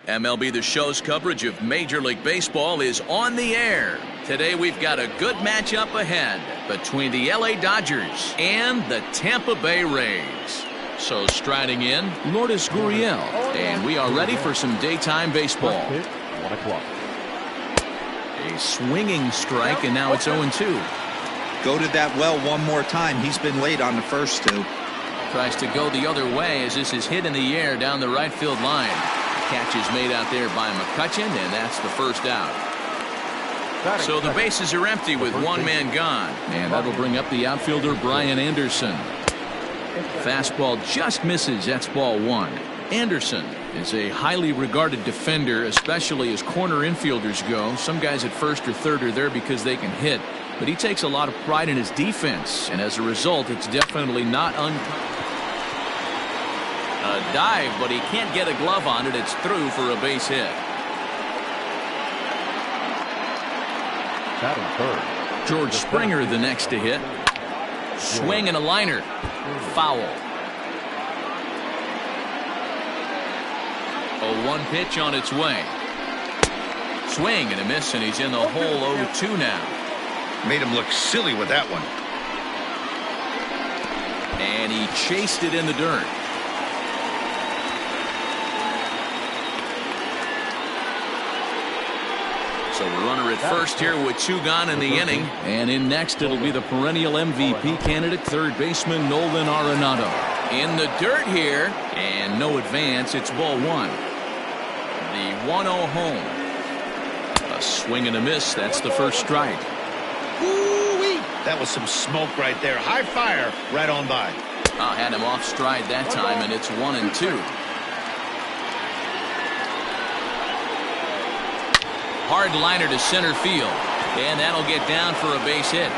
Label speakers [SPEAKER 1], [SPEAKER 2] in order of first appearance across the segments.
[SPEAKER 1] MLB The Show's coverage of Major League Baseball is on the air. Today we've got a good matchup ahead between the LA Dodgers and the Tampa Bay Rays. So striding in, Lourdes Gurriel, and we are ready for some daytime baseball.
[SPEAKER 2] 1 o'clock.
[SPEAKER 1] A swinging strike, and now it's 0-2.
[SPEAKER 3] Goaded that well one more time. He's been late on the first two.
[SPEAKER 1] Tries to go the other way as this is hit in the air down the right field line. Catch is made out there by Mccutchen, and that's the first out. So the bases are empty with one man gone, and that'll bring up the outfielder Brian Anderson. Fastball just misses. That's ball one. Anderson is a highly regarded defender, especially as corner infielders go. Some guys at first or third are there because they can hit, but he takes a lot of pride in his defense, and as a result, it's definitely not uncommon. A dive, but he can't get a glove on it. It's through for a base hit. George Springer the next to hit. Swing and a liner. Foul. 0-1 pitch on its way. Swing and a miss, and he's in the hole. 0-2 now.
[SPEAKER 4] Made him look silly with that one.
[SPEAKER 1] And he chased it in the dirt. So a runner at first here with two gone in the inning. And in next, it'll be the perennial MVP candidate, third baseman Nolan Arenado. In the dirt here, and no advance. It's ball one. The 1-0 home. A swing and a miss. That's the first strike.
[SPEAKER 4] Woo-wee. That was some smoke right there. High fire right on by.
[SPEAKER 1] Had him off stride that time, and it's 1-2. Hard liner to center field, and that'll get down for a base hit.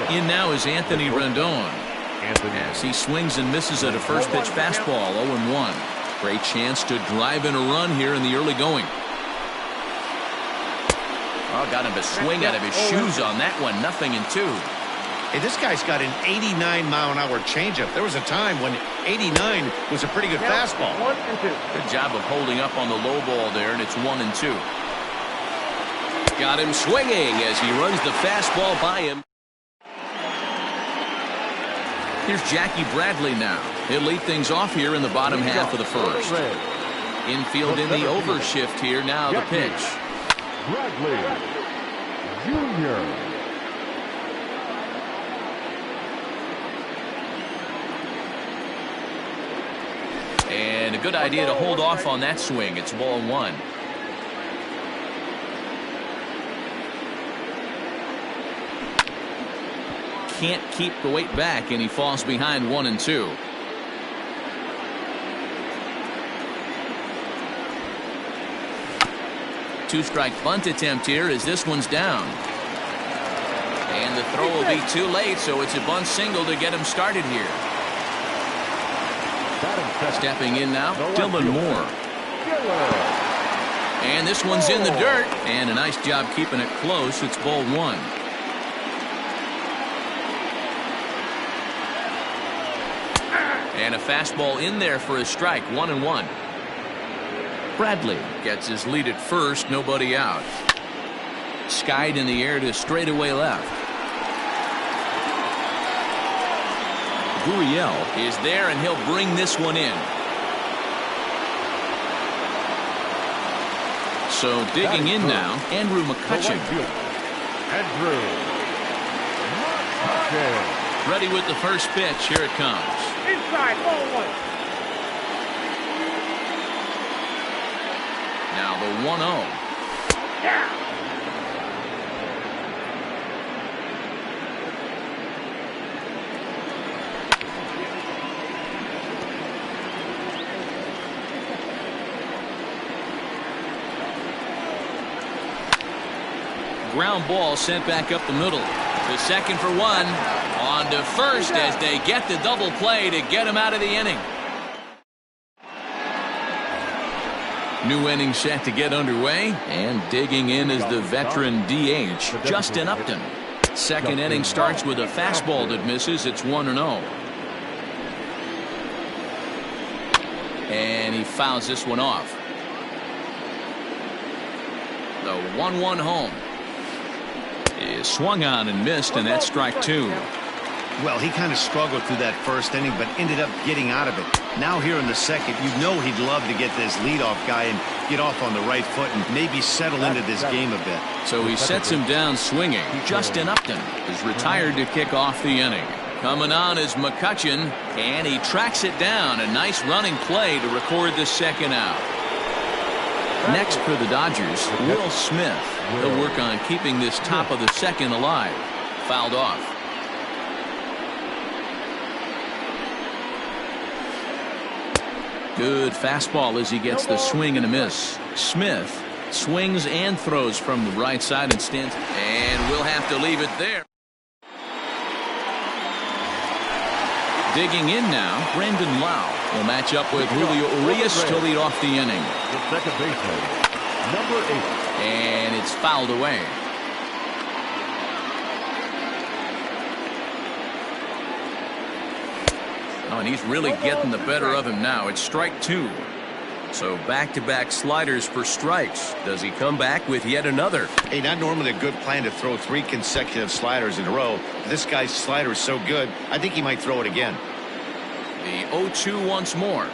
[SPEAKER 1] In now is Anthony Rendon. As he swings and misses at a first pitch fastball. 0-1. Great chance to drive in a run here in the early going. Oh, got him to swing out of his shoes on that one. 0-2.
[SPEAKER 4] Hey, this guy's got an 89-mile-an-hour changeup. There was a time when 89 was a pretty good fastball.
[SPEAKER 2] 1-2.
[SPEAKER 1] Good job of holding up on the low ball there, and it's 1-2. Got him swinging as he runs the fastball by him. Here's Jackie Bradley now. He'll lead things off here in the bottom half of the first. Infield in the overshift here. Now the pitch.
[SPEAKER 2] Bradley Jr.
[SPEAKER 1] And a good idea to hold off on that swing. It's ball one. Can't keep the weight back, and he falls behind 1-2. Two-strike bunt attempt here as this one's down. And the throw will be too late, so it's a bunt single to get him started here. Stepping in now, Dylan Moore. And this one's in the dirt, and a nice job keeping it close. It's ball one. And a fastball in there for a strike. 1-1. Bradley gets his lead at first, nobody out. Skied in the air to straightaway left. Gurriel is there, and he'll bring this one in. So digging in now, Andrew Mccutchen. Ready with the first pitch. Here it comes.
[SPEAKER 2] Inside, ball one.
[SPEAKER 1] Now the 1-0.
[SPEAKER 2] Yeah.
[SPEAKER 1] Ground ball sent back up the middle. To second for one. On to first as they get the double play to get him out of the inning. New inning set to get underway, and digging in is the veteran DH, Justin Upton. Second inning starts with a fastball that misses. It's 1-0. And he fouls this one off. The 1-1 home is swung on and missed, and that's strike two.
[SPEAKER 4] Well, he kind of struggled through that first inning, but ended up getting out of it. Now here in the second, you know he'd love to get this leadoff guy and get off on the right foot and maybe settle into this game a bit.
[SPEAKER 1] So he sets him down swinging. Justin Upton is retired to kick off the inning. Coming on is Mccutchen, and he tracks it down. A nice running play to record the second out. Next for the Dodgers, Will Smith. He'll work on keeping this top of the second alive. Fouled off. Good fastball as he gets the swing and a miss. Smith swings and throws from the right side and stands. And we'll have to leave it there. Digging in now, Brandon Lau will match up with Julio Urias to lead off the inning.
[SPEAKER 2] The second baseman, number 8.
[SPEAKER 1] And it's fouled away. Oh, and he's really getting the better of him now. It's strike two. So back-to-back sliders for strikes. Does he come back with yet another?
[SPEAKER 4] Hey, not normally a good plan to throw 3 consecutive sliders in a row. This guy's slider is so good, I think he might throw it again.
[SPEAKER 1] The 0-2 once more.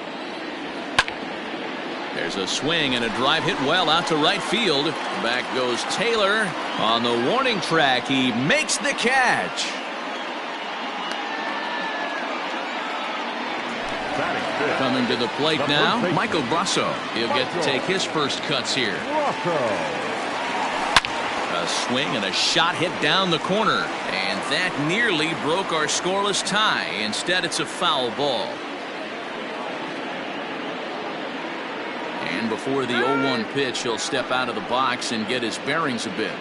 [SPEAKER 1] There's a swing and a drive hit well out to right field. Back goes Taylor on the warning track. He makes the catch. Coming to the plate now, Michael Brasso. He'll get to take his first cuts here. A swing and a shot hit down the corner, and that nearly broke our scoreless tie. Instead, it's a foul ball. And before the 0-1 pitch, he'll step out of the box and get his bearings a bit.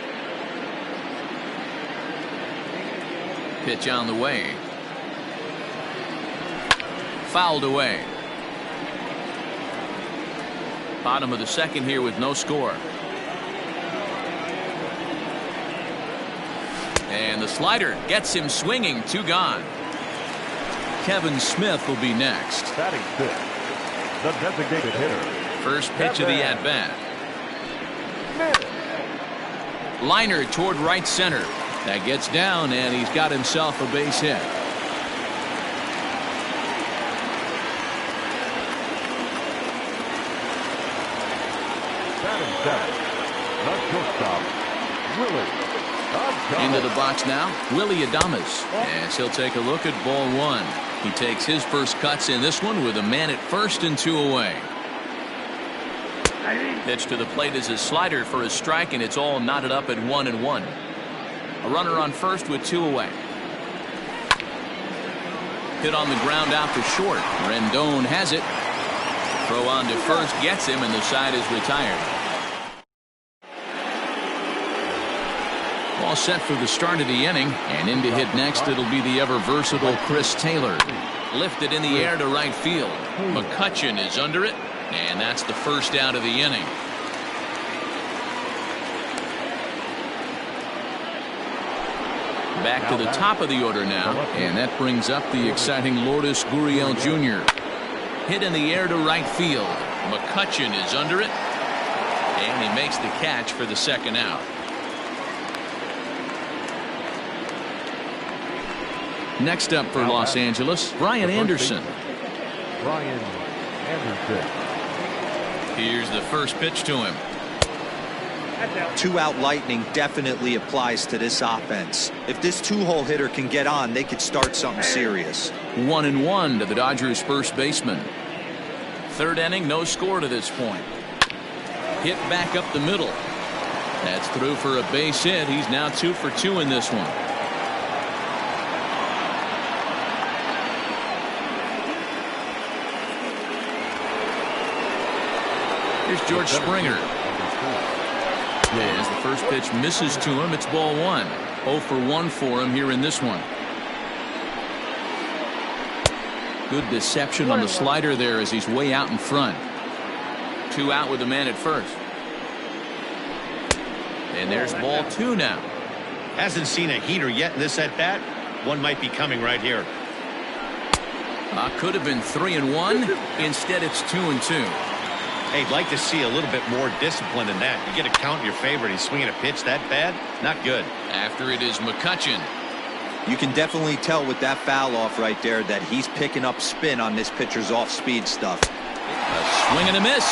[SPEAKER 1] Pitch on the way. Fouled away. Bottom of the second here with no score. And the slider gets him swinging. 2 gone. Kevin Smith will be next.
[SPEAKER 2] Batting fifth, the designated hitter.
[SPEAKER 1] First pitch of the at-bat. Liner toward right center. That gets down, and he's got himself a base hit. Into the box now, Willie Adames, as he'll take a look at ball 1. He takes his first cuts in this one with a man at first and 2 away. Pitch to the plate is a slider for a strike, and it's all knotted up at 1-1. A runner on first with 2 away. Hit on the ground out to short. Rendon has it. Throw on to first gets him, and the side is retired. All set for the start of the inning, and in to hit next it'll be the ever versatile Chris Taylor. Lifted in the air to right field. Mccutchen is under it, and that's the first out of the inning. Back to the top of the order now, and that brings up the exciting Lourdes Gurriel Jr. Hit in the air to right field. Mccutchen is under it, and he makes the catch for the second out. Next up for Los Angeles, Brian Anderson.
[SPEAKER 2] Brian Anderson.
[SPEAKER 1] Here's the first pitch to him.
[SPEAKER 3] 2-out lightning definitely applies to this offense. If this 2-hole hitter can get on, they could start something serious.
[SPEAKER 1] 1-1 to the Dodgers first baseman. Third inning, no score to this point. Hit back up the middle. That's through for a base hit. He's now 2 for 2 in this one. Here's George Springer. As the first pitch misses to him, it's ball 1. 0 for 1 for him here in this one. Good deception on the slider there as he's way out in front. 2 out with the man at first. And there's ball 2 now.
[SPEAKER 4] Hasn't seen a heater yet in this at-bat. One might be coming right here.
[SPEAKER 1] Could have been 3-1. Instead, it's 2-2.
[SPEAKER 4] Hey, I'd like to see a little bit more discipline in that. You get a count in your favor and he's swinging a pitch that bad? Not good.
[SPEAKER 1] After it is Mccutchen.
[SPEAKER 3] You can definitely tell with that foul off right there that he's picking up spin on this pitcher's off-speed stuff.
[SPEAKER 1] A swing and a miss.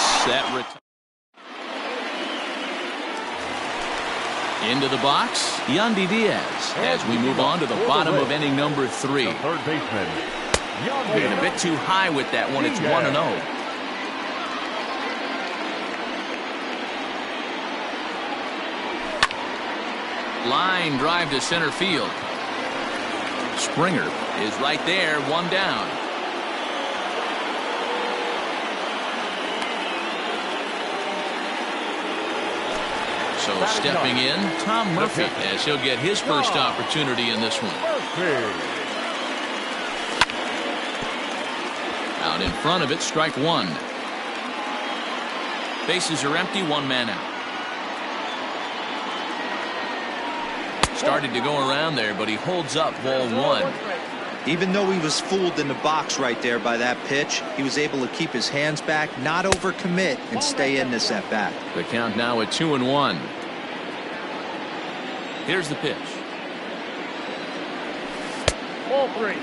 [SPEAKER 1] Into the box, Yandy Diaz as we move on to the bottom of inning number 3.
[SPEAKER 2] The third baseman,
[SPEAKER 1] And a bit too high with that one. It's 1-0. Line drive to center field. Springer is right there, one down. So stepping in, Tom Murphy, as he'll get his first opportunity in this one. Out in front of it, strike one. Bases are empty, one man out. Started to go around there, but he holds up, ball one.
[SPEAKER 3] Even though he was fooled in the box right there by that pitch, he was able to keep his hands back, not overcommit, and stay in this at bat.
[SPEAKER 1] The count now at 2-1. Here's the pitch.
[SPEAKER 2] Ball 3.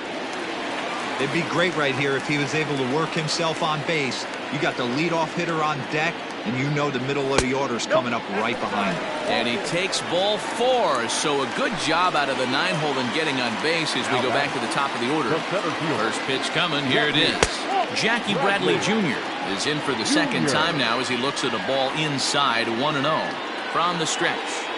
[SPEAKER 3] It'd be great right here if he was able to work himself on base. You got the leadoff hitter on deck, and you know the middle of the order's coming up right behind him.
[SPEAKER 1] And he takes ball 4, so a good job out of the 9-hole in getting on base as we go back to the top of the order. First pitch coming, here it is. Jackie Bradley Jr. is in for the second time now as he looks at a ball inside, 1-0 from the stretch.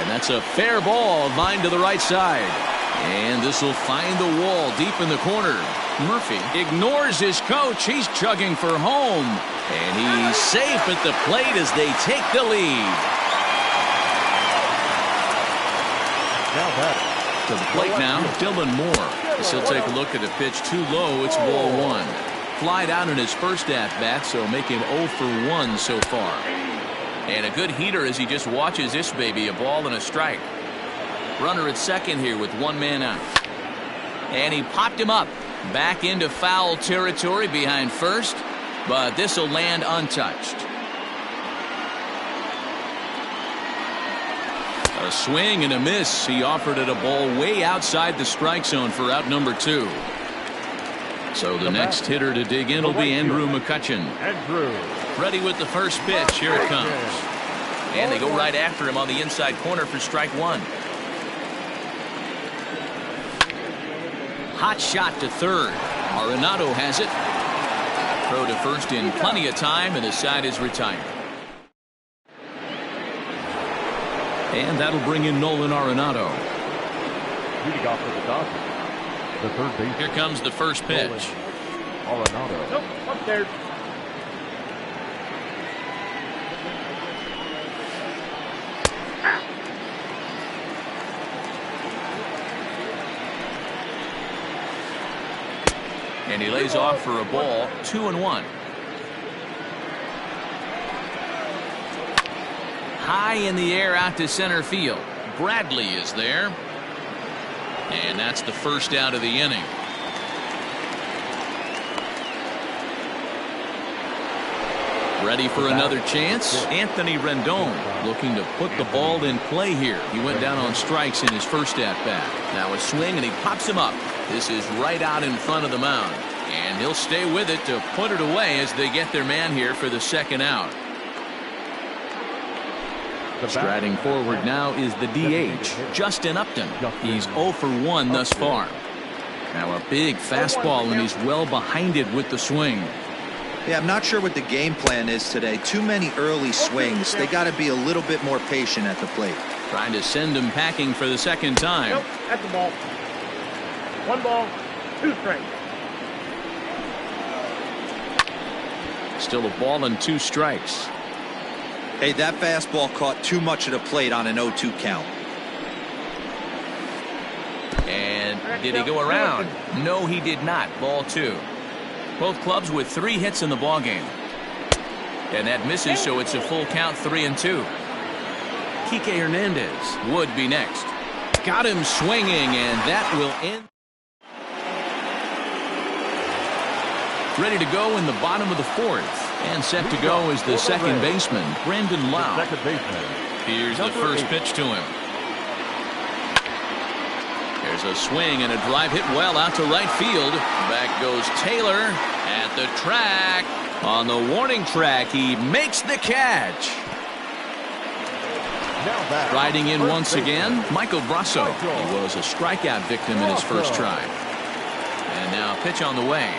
[SPEAKER 1] That's a fair ball, line to the right side. And this will find the wall deep in the corner. Murphy ignores his coach. He's chugging for home. And he's safe at the plate as they take the lead.
[SPEAKER 2] Now back.
[SPEAKER 1] To the plate now, Dylan Moore. As he'll take a look at a pitch too low, it's ball one. Flied out in his first at-bat, so make him 0 for 1 so far. And a good heater as he just watches this baby, a ball and a strike. Runner at second here with one man out. And he popped him up. Back into foul territory behind first, but this will land untouched. A swing and a miss. He offered it a ball way outside the strike zone for out number 2. So the next hitter to dig in will be Andrew Mccutchen. Ready with the first pitch. Here it comes. And they go right after him on the inside corner for strike one. Hot shot to third. Arenado has it. Throw to first in plenty of time, and his side is retired. And that'll bring in Nolan Arenado.
[SPEAKER 2] Leading off for the Dodgers, the third base.
[SPEAKER 1] Here comes the first pitch.
[SPEAKER 2] Arenado.
[SPEAKER 5] Nope, upstairs.
[SPEAKER 1] And he lays off for a ball, 2-1. High in the air out to center field. Bradley is there. And that's the first out of the inning. Ready for another chance? Anthony Rendon looking to put the ball in play here. He went down on strikes in his first at-bat. Now a swing, and he pops him up. This is right out in front of the mound. And he'll stay with it to put it away as they get their man here for the second out. Striding forward now is the DH, Justin Upton. He's 0 for 1 thus far. Now a big fastball, and he's well behind it with the swing.
[SPEAKER 3] Yeah, I'm not sure what the game plan is today. Too many early swings. They got to be a little bit more patient at the plate.
[SPEAKER 1] Trying to send him packing for the second time.
[SPEAKER 5] Nope, that's the ball. 1 ball, 2 strikes.
[SPEAKER 1] Still a ball and 2 strikes.
[SPEAKER 3] Hey, that fastball caught too much of the plate on an 0-2 count.
[SPEAKER 1] And Did he go around? No, he did not. Ball 2. Both clubs with 3 hits in the ballgame. And that misses, so it's a full count, 3-2. Kike Hernandez would be next. Got him swinging, and that will end. Ready to go in the bottom of the 4th. And set to go is the second baseman, Brandon Lau. Here's the first pitch to him. There's a swing and a drive hit well out to right field. Back goes Taylor at the track. On the warning track, he makes the catch. Riding in once again, Michael Brasso. He was a strikeout victim in his first try. And now a pitch on the way.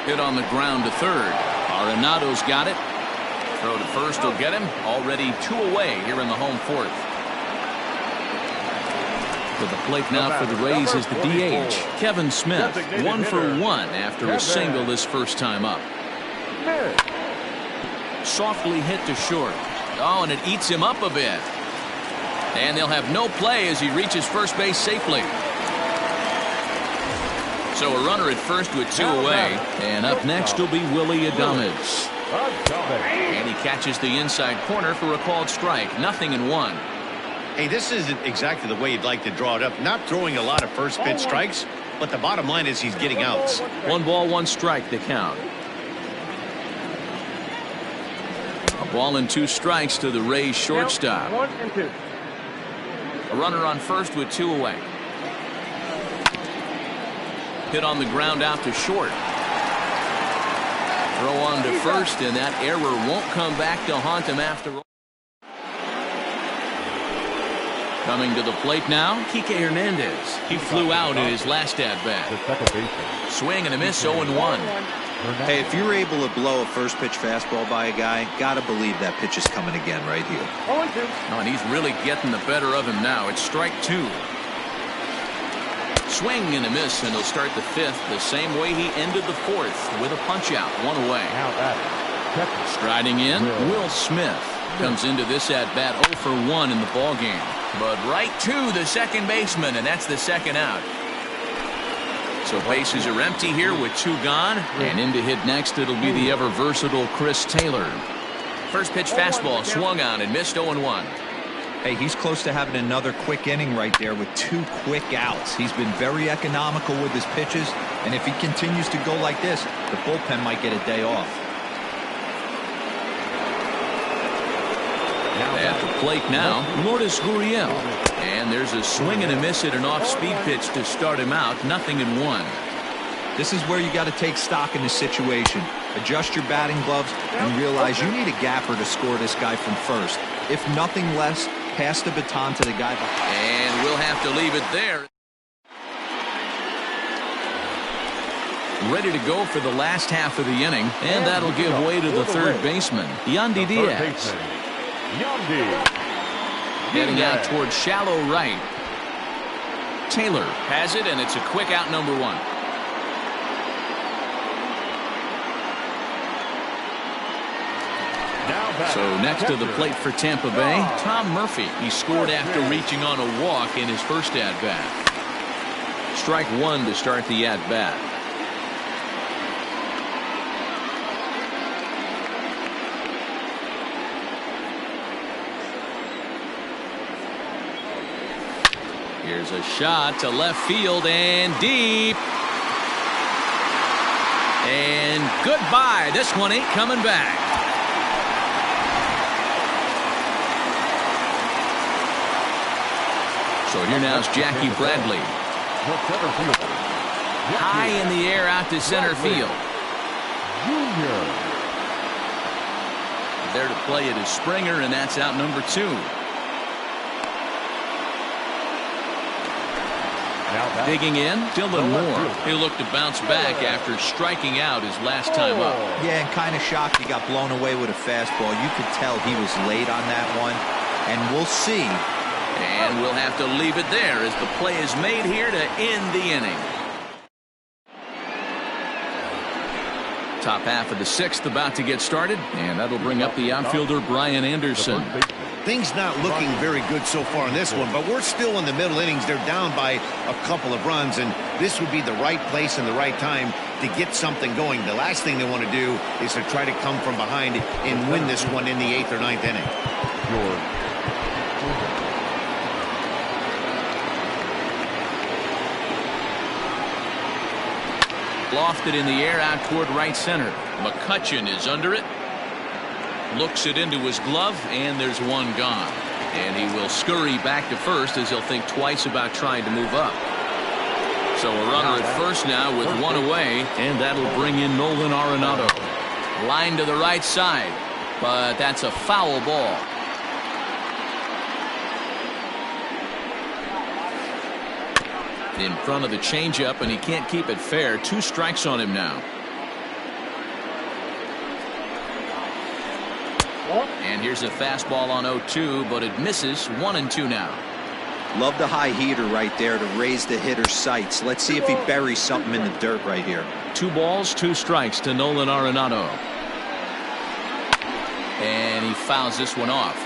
[SPEAKER 1] Hit on the ground to third. Arenado's got it. Throw to first will get him. Already 2 away here in the home 4th. To the plate now for the Rays is the DH, Kevin Smith. 1 for 1 after a single this first time up. Softly hit to short. Oh, and it eats him up a bit. And they'll have no play as he reaches first base safely. So a runner at first with 2 away. And up next will be Willie Adames. And he catches the inside corner for a called strike. 0-1.
[SPEAKER 4] Hey, this isn't exactly the way you'd like to draw it up. Not throwing a lot of first pitch strikes, but the bottom line is he's getting outs.
[SPEAKER 1] 1 ball, 1 strike the count. A ball and 2 strikes to the Rays shortstop.
[SPEAKER 5] 1 and 2.
[SPEAKER 1] A runner on first with 2 away. Hit on the ground out to short. Throw on to first, and that error won't come back to haunt him after all. Coming to the plate now, Kike Hernandez. He flew out in his last at-bat. Swing and a miss, 0-1.
[SPEAKER 3] Hey, if you're able to blow a first pitch fastball by a guy, gotta believe that pitch is coming again right here.
[SPEAKER 5] 0-2.
[SPEAKER 1] Oh, and he's really getting the better of him now. It's strike 2. Swing and a miss, and he'll start the 5th the same way he ended the 4th with a punch out, 1 away. Striding in, Will Smith comes into this at bat 0 for 1 in the ball game, but right to the second baseman, and that's the second out. So bases are empty here with 2 gone, and in to hit next it'll be the ever versatile Chris Taylor. First pitch fastball swung on and missed, 0-1.
[SPEAKER 3] Hey, he's close to having another quick inning right there with 2 quick outs. He's been very economical with his pitches, and if he continues to go like this, the bullpen might get a day off.
[SPEAKER 1] At the plate now, Lourdes Gurriel. And there's a swing and a miss at an off-speed pitch to start him out, 0-1.
[SPEAKER 3] This is where you got to take stock in the situation. Adjust your batting gloves and realize you need a gapper to score this guy from first. If nothing less, pass the baton to the guy behind.
[SPEAKER 1] And we'll have to leave it there. Ready to go for the last half of the inning, and that'll give way to the third baseman, Yandy Diaz. Heading out towards shallow right. Taylor has it, and it's a quick out, number 1. So next to the plate for Tampa Bay, Tom Murphy. He scored after reaching on a walk in his first at-bat. Strike 1 to start the at-bat. Here's a shot to left field and deep. And goodbye. This one ain't coming back. So here now is Jackie Bradley. High in the air out to center field. There to play it is Springer, and that's out number 2. Digging in, Dylan Moore. He'll look to bounce back after striking out his last time up.
[SPEAKER 3] Yeah, and kind of shocked he got blown away with a fastball. You could tell he was late on that one, and we'll see.
[SPEAKER 1] And we'll have to leave it there as the play is made here to end the inning. Top half of the sixth about to get started, and that'll bring up the outfielder Brian Anderson.
[SPEAKER 4] Things not looking very good so far in this one, but we're still in the middle innings. They're down by a couple of runs, and this would be the right place and the right time to get something going. The last thing they want to do is to try to come from behind and win this one in the 8th or 9th inning.
[SPEAKER 1] Lofted in the air out toward right center. McCutchen is under it. Looks it into his glove, and there's one gone. And he will scurry back to first as he'll think twice about trying to move up. So a runner at first now with one away, and that'll bring in Nolan Arenado. Line to the right side, but that's a foul ball. In front of the changeup, and he can't keep it fair. 2 strikes on him now. And here's a fastball on 0-2, but it misses. 1-2 now.
[SPEAKER 3] Love the high heater right there to raise the hitter's sights. Let's see if he buries something in the dirt right here.
[SPEAKER 1] 2 balls, 2 strikes to Nolan Arenado. And he fouls this one off.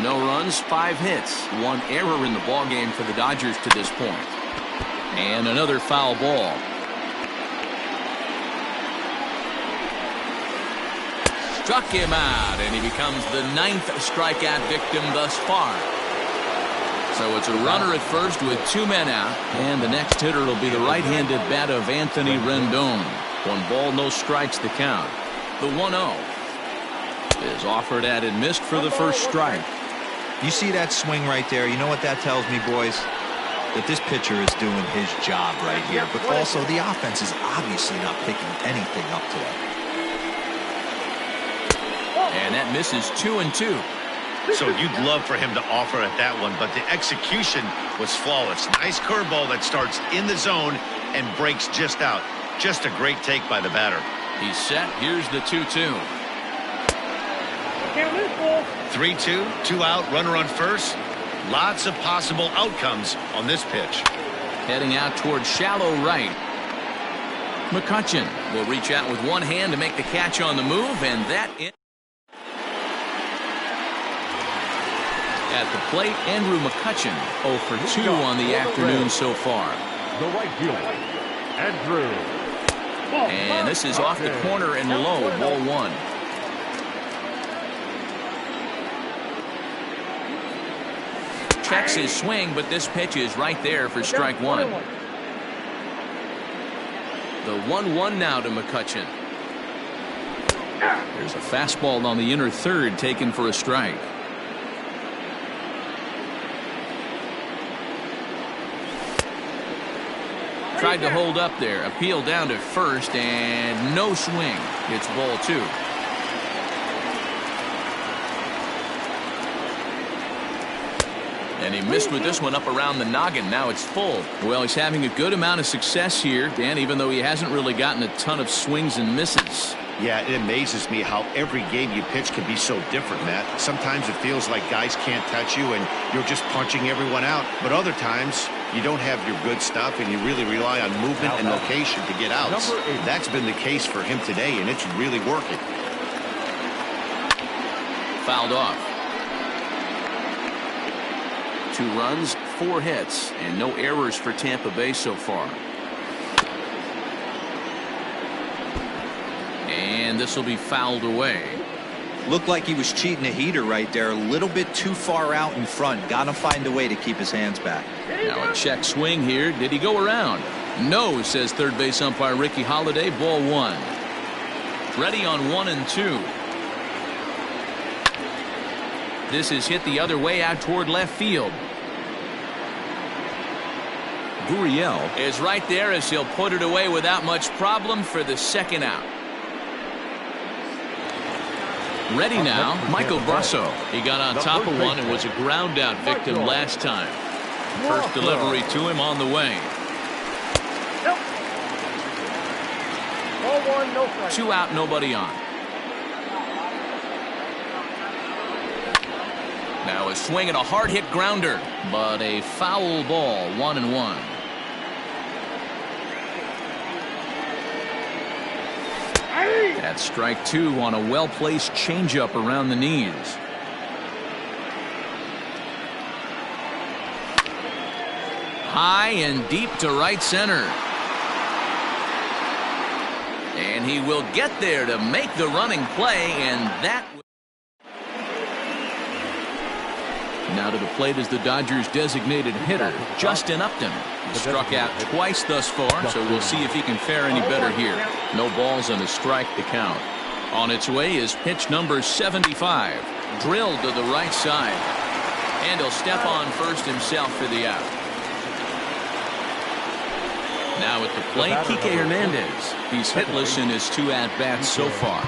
[SPEAKER 1] No runs, 5 hits, 1 error in the ballgame for the Dodgers to this point. And another foul ball. Struck him out, and he becomes the 9th strikeout victim thus far. So it's a runner at first with 2 men out, and the next hitter will be the right-handed bat of Anthony Rendon. 1 ball, no strikes to count. The 1-0 is offered at and missed for the first strike.
[SPEAKER 3] You see that swing right there? You know what that tells me, boys? That this pitcher is doing his job right here, but also the offense is obviously not picking anything up today.
[SPEAKER 1] And that misses. 2-2.
[SPEAKER 4] So you'd love for him to offer at that one, but the execution was flawless. Nice curveball that starts in the zone and breaks just out. Just a great take by the batter.
[SPEAKER 1] He's set. Here's the 2-2.
[SPEAKER 4] 3-2, 2 out, runner on first. Lots of possible outcomes on this pitch.
[SPEAKER 1] Heading out toward shallow right. McCutchen will reach out with one hand to make the catch on the move, and that is at the plate. Andrew McCutchen 0 for 2 on the afternoon so far.
[SPEAKER 5] The right fielder, Andrew.
[SPEAKER 1] And this is off the corner and low, ball 1. Checks his swing, but this pitch is right there for strike 1. The 1-1 now to McCutchen. There's a fastball on the inner third taken for a strike. Tried to hold up there. Appeal down to first, and no swing. It's ball 2. And he missed with this one up around the noggin. Now it's full. Well, he's having a good amount of success here, Dan, even though he hasn't really gotten a ton of swings and misses.
[SPEAKER 4] Yeah, it amazes me how every game you pitch can be so different, Matt. Sometimes it feels like guys can't touch you and you're just punching everyone out. But other times you don't have your good stuff and you really rely on movement and location to get outs. That's been the case for him today, and it's really working.
[SPEAKER 1] Fouled off. 2 runs, 4 hits, and no errors for Tampa Bay so far. And this will be fouled away.
[SPEAKER 3] Looked like he was cheating a heater right there. A little bit too far out in front. Got to find a way to keep his hands back.
[SPEAKER 1] Now a check swing here. Did he go around? No, says third base umpire Ricky Holiday. Ball 1. Ready on 1-2. This is hit the other way out toward left field. Gurriel is right there as he'll put it away without much problem for the second out. Ready now, Michael Brasso. He got on top of one and was a ground out victim last time. First delivery to him on the way. 2 out, nobody on. Now a swing and a hard hit grounder, but a foul ball. 1-1. That's strike two on a well-placed changeup around the knees. High and deep to right center. And he will get there to make the running play, and that... Now to the plate is the Dodgers' designated hitter, Justin Upton. He struck out twice thus far, so we'll see if he can fare any better here. No balls and a strike to count. On its way is pitch number 75. Drilled to the right side. And he'll step on first himself for the out. Now at the plate, Kike Hernandez. He's hitless in his 2 at-bats so far.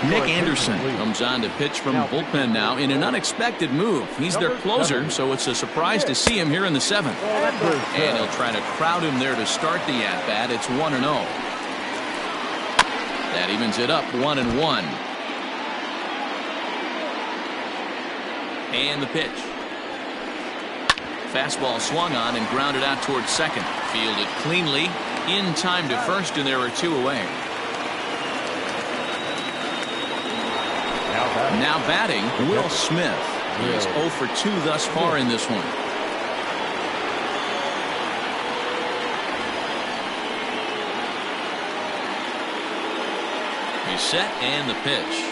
[SPEAKER 1] Nick Anderson comes on to pitch from the bullpen now in an unexpected move. He's their closer, so it's a surprise to see him here in the 7th. And he'll try to crowd him there to start the at-bat. It's 1-0. That evens it up 1-1. And the pitch. Fastball swung on and grounded out towards second. Fielded cleanly. In time to first, and there are 2 away. Now batting, Will Smith. He is 0 for 2 thus far in this one. He's set, and the pitch.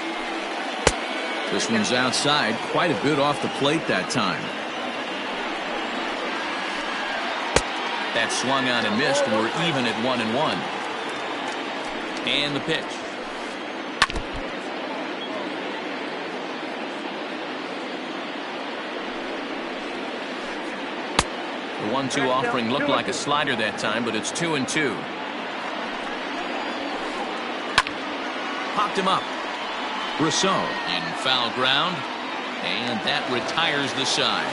[SPEAKER 1] This one's outside, quite a bit off the plate that time. That swung on and missed. We're even at 1-1. And the pitch. The 1-2 offering looked like a slider that time, but it's 2-2. Popped him up. Rousseau in foul ground, and that retires the side.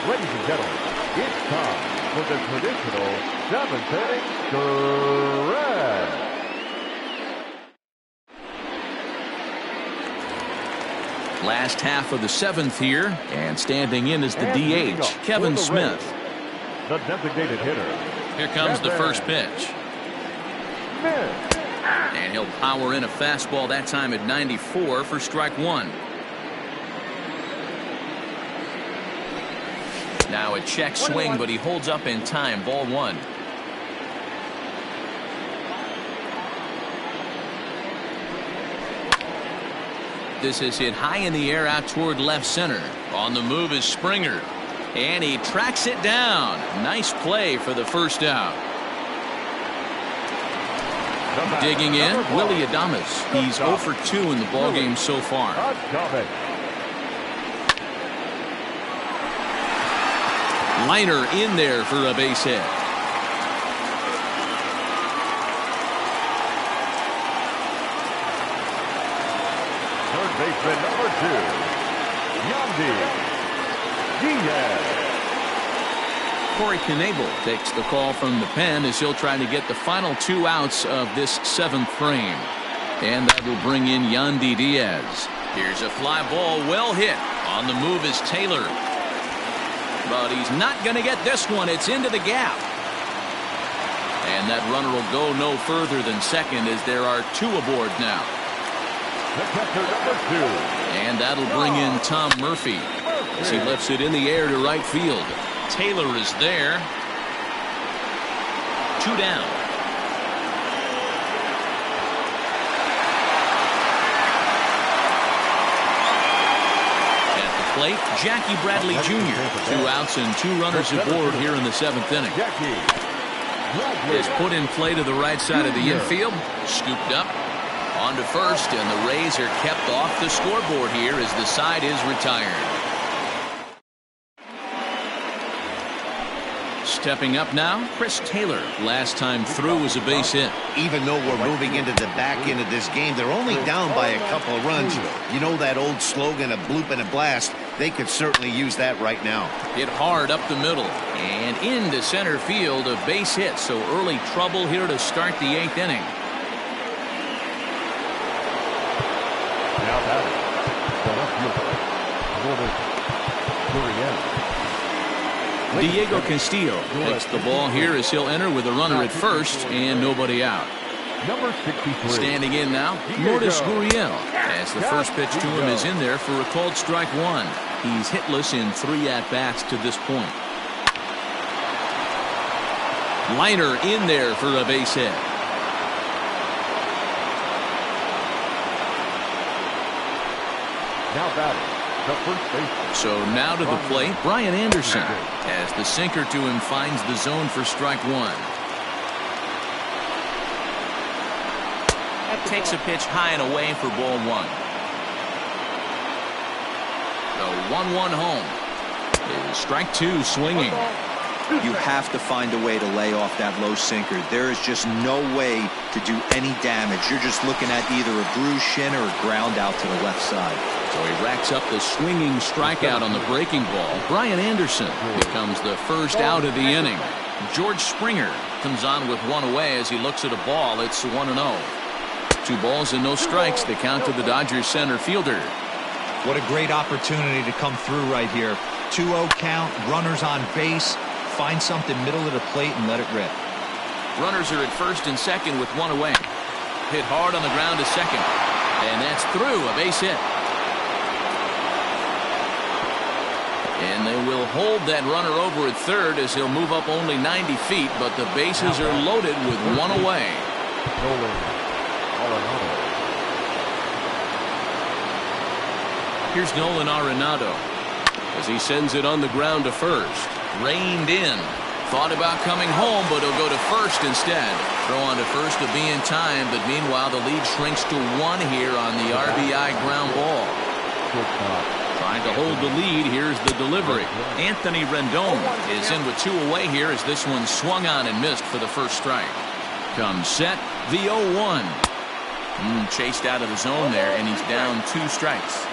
[SPEAKER 5] Ladies and gentlemen, it's time for the traditional 7th inning stretch.
[SPEAKER 1] Last half of the 7th here, and standing in is the DH, Kevin Smith.
[SPEAKER 5] The designated hitter.
[SPEAKER 1] Here comes the first pitch. And he'll power in a fastball that time at 94 for strike 1. Now a check swing, but he holds up in time. Ball 1. This is hit high in the air out toward left center. On the move is Springer. And he tracks it down. Nice play for the first out. Digging in, Willie Adames. He's 0 for 2 in the ballgame so far. Liner in there for a base hit.
[SPEAKER 5] Third baseman number 2, Yandy Diaz.
[SPEAKER 1] Corey Knebel takes the call from the pen as he'll try to get the final 2 outs of this 7th frame. And that will bring in Yandy Diaz. Here's a fly ball, well hit. On the move is Taylor. But he's not going to get this one. It's into the gap. And that runner will go no further than second as there are 2 aboard now.
[SPEAKER 5] The catcher number 2.
[SPEAKER 1] And that'll bring in Tom Murphy as he lifts it in the air to right field. Taylor is there. 2 down. At the plate, Jackie Bradley Jr. 2 outs and 2 runners aboard here in the 7th inning. Is put in play to the right side of the infield. Scooped up. On to first, and the Rays are kept off the scoreboard here as the side is retired. Stepping up now, Chris Taylor. Last time through was a base hit.
[SPEAKER 4] Even though we're moving into the back end of this game, they're only down by a couple of runs. You know that old slogan, a bloop and a blast? They could certainly use that right now.
[SPEAKER 1] Hit hard up the middle and into center field, a base hit. So early trouble here to start the 8th inning.
[SPEAKER 5] Now batting.
[SPEAKER 1] Diego Castillo takes the ball here as he'll enter with a runner at first and nobody out.
[SPEAKER 5] Number 63.
[SPEAKER 1] Standing in now, Lourdes Gurriel, as the first pitch to him is in there for a called strike one. He's hitless in 3 at-bats to this point. Liner in there for a base hit.
[SPEAKER 5] Now batting, the first baseman.
[SPEAKER 1] So now to the plate, Brian Anderson, as the sinker to him finds the zone for strike one. Takes a pitch high and away for ball one. The 1-1 home is strike two swinging.
[SPEAKER 3] You have to find a way to lay off that low sinker. There is just no way to do any damage. You're just looking at either a bruised shin or a ground out to the left side.
[SPEAKER 1] So he racks up the swinging strikeout on the breaking ball. Brian Anderson becomes the first out of the inning. George Springer comes on with one away as he looks at a ball. It's 1-0. 2 balls and no strikes. The count to the Dodgers center fielder.
[SPEAKER 3] What a great opportunity to come through right here. 2-0 count, runners on base. Find something middle of the plate and let it rip.
[SPEAKER 1] Runners are at first and second with one away. Hit hard on the ground to second. And that's through, a base hit. And they will hold that runner over at third as he'll move up only 90 feet, but the bases are loaded with one away. Here's Nolan Arenado as he sends it on the ground to first. Reined in. Thought about coming home, but he'll go to first instead. Throw on to first to be in time, but meanwhile the lead shrinks to 1 here on the RBI ground ball. Trying to hold the lead. Here's the delivery. Anthony Rendon is in with 2 away here as this one swung on and missed for the first strike. Comes set, the 0-1. Chased out of the zone there, and he's down 2 strikes.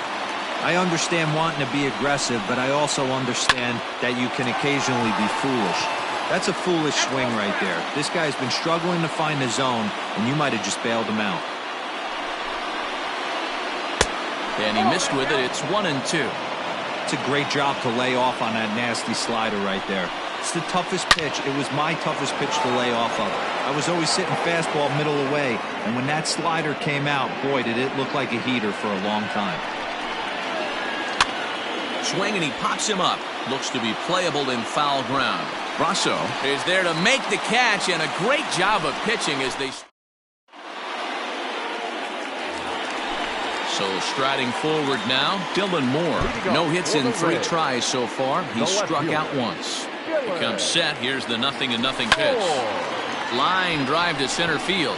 [SPEAKER 3] I understand wanting to be aggressive, but I also understand that you can occasionally be foolish. That's a foolish swing right there. This guy's been struggling to find the zone, and you might have just bailed him out.
[SPEAKER 1] And he missed with it. It's 1-2.
[SPEAKER 3] It's a great job to lay off on that nasty slider right there. It's the toughest pitch. It was my toughest pitch to lay off of. I was always sitting fastball middle away, and when that slider came out, boy, did it look like a heater for a long time.
[SPEAKER 1] Swing and he pops him up. Looks to be playable in foul ground. Brasso is there to make the catch, and a great job of pitching as they. So striding forward now, Dylan Moore. No hits in 3 tries so far. He's struck out once. He comes set. Here's the 0-0 pitch. Line drive to center field.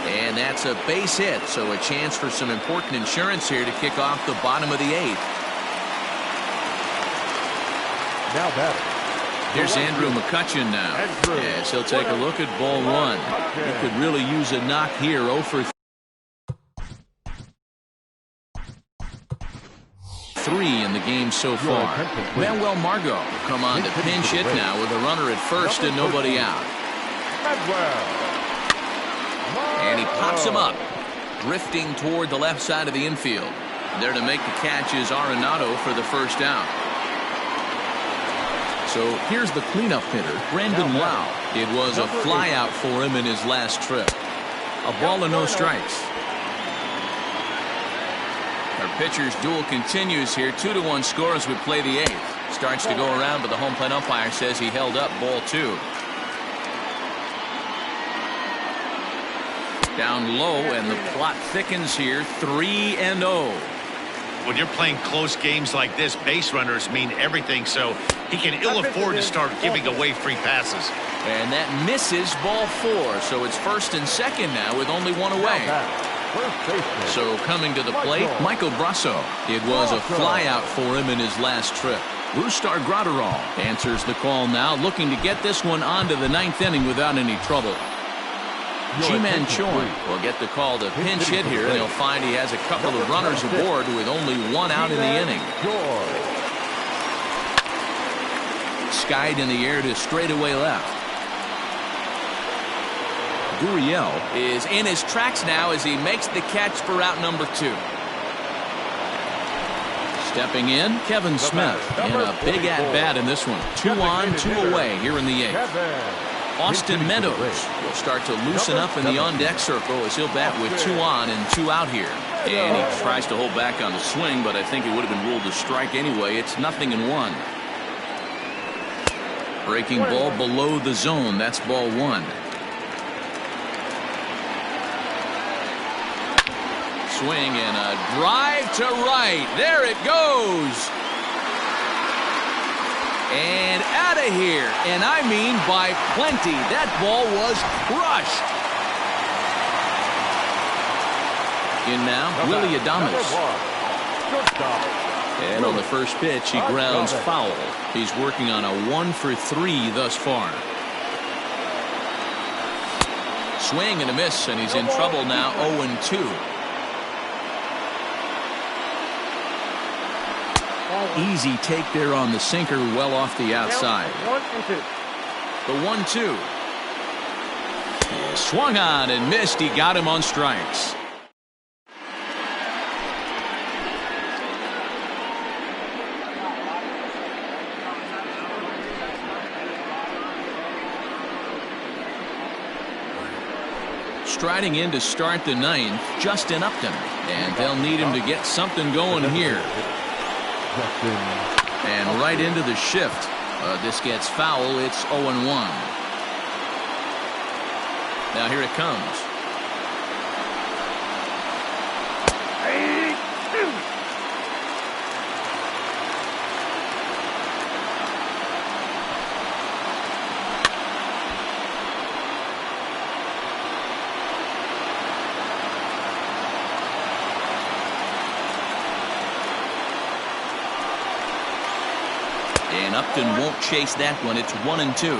[SPEAKER 1] And that's a base hit, so a chance for some important insurance here to kick off the bottom of the 8th.
[SPEAKER 5] Now batting.
[SPEAKER 1] Here's Andrew McCutchen now. Yes, he'll take a look at ball 1. He could really use a knock here. 0 for 3 in the game so far. Manuel Margot come on to pinch hit now with a runner at first and nobody out. And he pops him up, drifting toward the left side of the infield. There to make the catch is Arenado for the first out. So here's the cleanup hitter, Brandon Lau. It was a flyout for him in his last trip. A ball and no strikes. Our pitcher's duel continues here. 2-1 score as we play the 8th. Starts to go around, but the home plate umpire says he held up ball 2. Down low, and the plot thickens here. 3-0.
[SPEAKER 4] When you're playing close games like this, base runners mean everything, so he can ill afford to start giving away free passes.
[SPEAKER 1] And that misses ball 4, so it's first and second now with only 1 away. So coming to the plate, Michael Brasso. It was a flyout for him in his last trip. Rustar Graterol answers the call now, looking to get this one onto the 9th inning without any trouble. Ji-Man Choi will get the call to pinch hit here, and he'll find he has a couple of runners aboard with only 1 out in the inning. Skied in the air to straightaway left. Gurriel is in his tracks now as he makes the catch for out number 2. Stepping in, Kevin Smith in a big at-bat in this one. 2 on, 2 away here in the 8th. Austin Meadows will start to loosen up in the on-deck circle as he'll bat with 2 on and 2 out here. And he tries to hold back on the swing, but I think it would have been ruled a strike anyway. It's 0-1. Breaking ball below the zone. That's ball 1. Swing and a drive to right. There it goes. And out of here. And I mean by plenty. That ball was crushed. In now, Willie Adames. And on the first pitch, he grounds foul. He's working on a 1 for 3 thus far. Swing and a miss, and he's in trouble now, 0-2. Easy take there on the sinker, well off the outside. The 1-2. Swung on and missed. He got him on strikes. Striding in to start the 9th, Justin Upton. And they'll need him to get something going here. And right into the shift. This gets foul. It's 0-1. Now here it comes. And Upton won't chase that one. It's 1-2.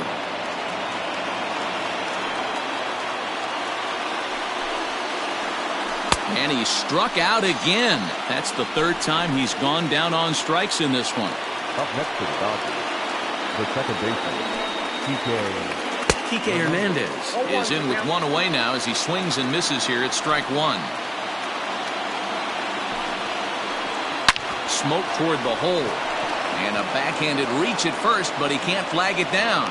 [SPEAKER 1] And he struck out again. That's the 3rd time he's gone down on strikes in this one.
[SPEAKER 5] Up next to the Dodgers, the second baseman,
[SPEAKER 1] Kike Hernandez is in with 1 away now as he swings and misses here at strike 1. Smoke toward the hole. And a backhanded reach at first, but he can't flag it down.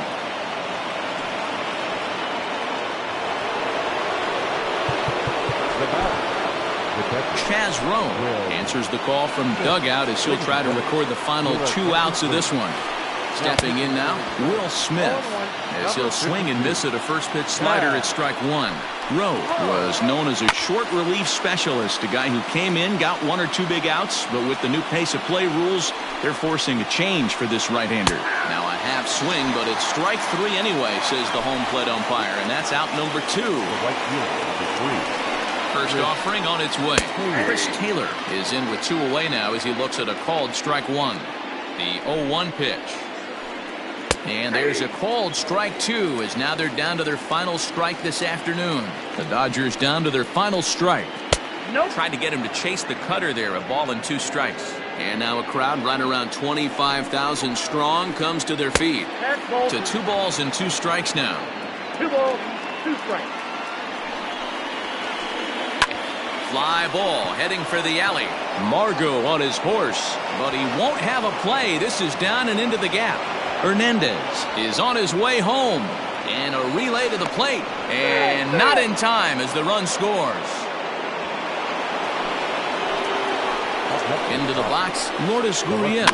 [SPEAKER 1] Chaz Roan answers the call from dugout as he'll try to record the final 2 outs of this one. Stepping in now, Will Smith, as he'll swing and miss at a first pitch slider at strike 1. Rowe was known as a short relief specialist, a guy who came in, got 1 or 2 big outs, but with the new pace of play rules, they're forcing a change for this right-hander. Now a half swing, but it's strike 3 anyway, says the home plate umpire, and that's out number 2. First offering on its way. Chris Taylor is in with 2 away now as he looks at a called strike 1. The 0-1 pitch. And there's a called strike 2 as now they're down to their final strike this afternoon. The Dodgers down to their final strike. Tried to get him to chase the cutter there, a ball and 2 strikes. And now a crowd right around 25,000 strong comes to their feet. To 2 balls and 2 strikes now.
[SPEAKER 2] 2 balls, 2 strikes.
[SPEAKER 1] Fly ball heading for the alley. Margot on his horse, but he won't have a play. This is down and into the gap. Hernandez is on his way home. And a relay to the plate. And not in time as the run scores. Into the box, Lourdes Gurriel.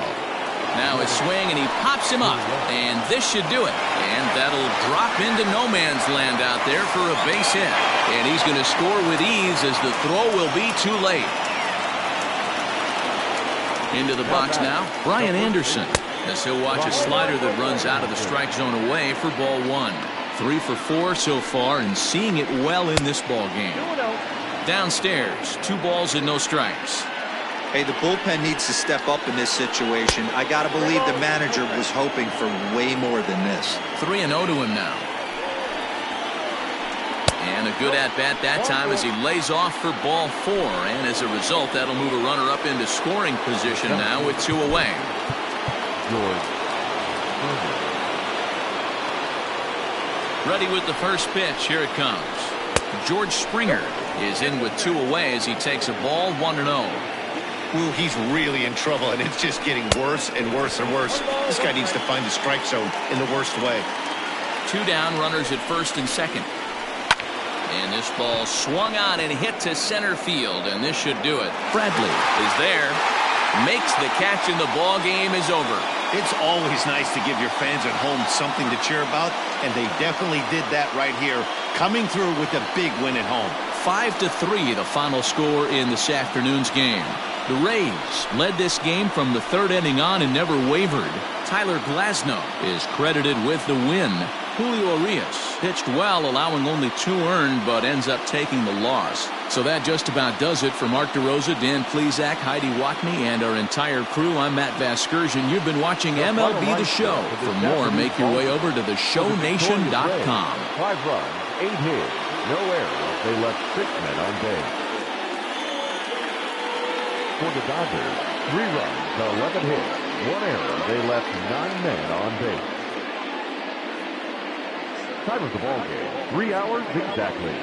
[SPEAKER 1] Now a swing, and he pops him up. And this should do it. And that'll drop into no man's land out there for a base hit. And he's going to score with ease as the throw will be too late. Into the box now, Brian Anderson, as he'll watch a slider that runs out of the strike zone away for ball 1. 3 for 4 so far and seeing it well in this ball game. Downstairs, 2 balls and no strikes.
[SPEAKER 3] Hey, the bullpen needs to step up in this situation. I got to believe the manager was hoping for way more than this.
[SPEAKER 1] 3-0 to him now. And a good at-bat that time as he lays off for ball 4. And as a result, that'll move a runner up into scoring position now with 2 away. Ready with the first pitch. Here it comes. George Springer is in with 2 away as he takes a ball 1-0.
[SPEAKER 4] Well, he's really in trouble, and it's just getting worse and worse and worse. This guy needs to find the strike zone in the worst way.
[SPEAKER 1] 2 down, runners at first and second. And this ball swung on and hit to center field, and this should do it. Bradley is there, makes the catch, and the ball game is over.
[SPEAKER 4] It's always nice to give your fans at home something to cheer about, and they definitely did that right here, coming through with a big win at home.
[SPEAKER 1] 5-3 the final score in this afternoon's game. The Rays led this game from the 3rd inning on and never wavered. Tyler Glasnow is credited with the win. Julio Urias pitched well, allowing only 2 earned, but ends up taking the loss. So that just about does it for Mark DeRosa, Dan Plesac, Heidi Watney, and our entire crew. I'm Matt Vasgersian. You've been watching MLB The Show. For more, make your way over to theshownation.com.
[SPEAKER 5] 5 runs, 8 hits, no errors. They left 6 men on base. For the Dodgers, 3 runs, 11 hits, 1 error. They left 9 men on base. Time of the ball game, 3 hours exactly.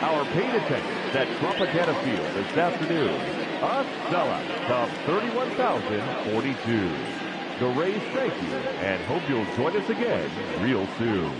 [SPEAKER 5] Our paid attendance at Tropicana Field this afternoon, a sellout of 31,042. The Rays thank you and hope you'll join us again real soon.